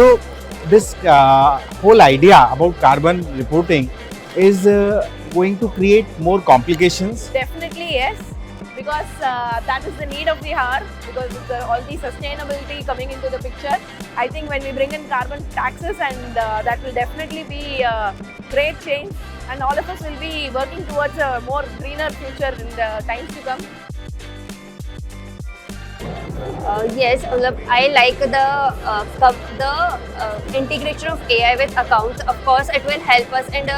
So this whole idea about carbon reporting is going to create more complications. Definitely yes, because that is the need of the hour, because of all the sustainability coming into the picture. I think when we bring in carbon taxes, and that will definitely be a great change, and all of us will be working towards a more greener future in the times to come. Yes, I like the integration of AI with accounts. Of course, it will help us and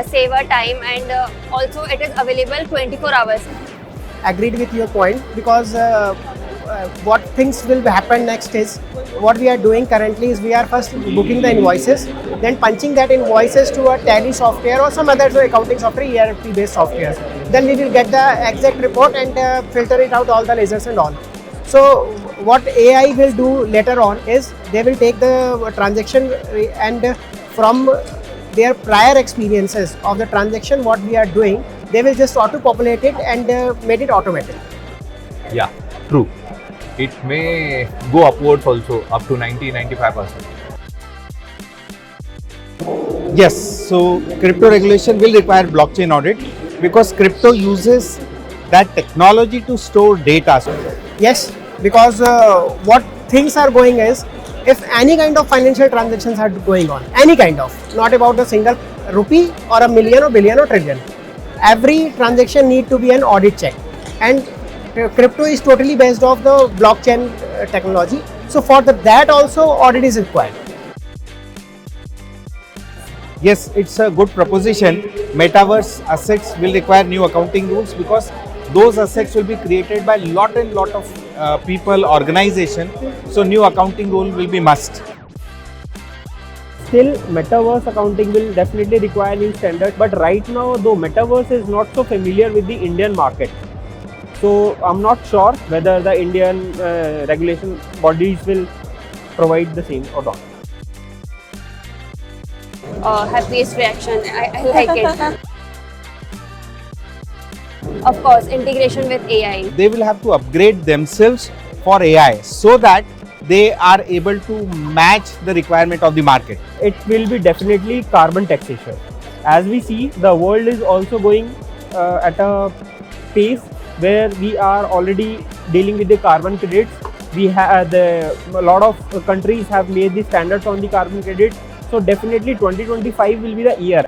save our time, and also it is available 24 hours. Agreed with your point, because what things will happen next is, what we are doing currently is we are first booking the invoices, then punching that invoices to a tally software or some other accounting software, ERP based software. Then we will get the exact report and filter it out all the lasers and all. So what AI will do later on is they will take the transaction and from their prior experiences of the transaction what we are doing, they will just auto populate it and made it automatic. Yeah, true. It may go upwards also up to 90-95%. Yes, so crypto regulation will require blockchain audit because crypto uses that technology to store data. Yes, because what things are going is, if any kind of financial transactions are going on, any kind of, not about a single rupee or a million or billion or trillion, every transaction need to be an audit check, and crypto is totally based off the blockchain technology. So for that also audit is required. Yes, it's a good proposition. Metaverse assets will require new accounting rules because those assets will be created by lot of people, organization. So new accounting rule will be must. Still, metaverse accounting will definitely require new standards, but right now, though metaverse is not so familiar with the Indian market, so I'm not sure whether the Indian regulation bodies will provide the same or not. Happiest reaction, I like it. Of course, integration with AI. They will have to upgrade themselves for AI so that they are able to match the requirement of the market. It will be definitely carbon taxation. As we see, the world is also going at a pace where we are already dealing with the carbon credits. We have a lot of countries have made the standards on the carbon credits. So definitely 2025 will be the year.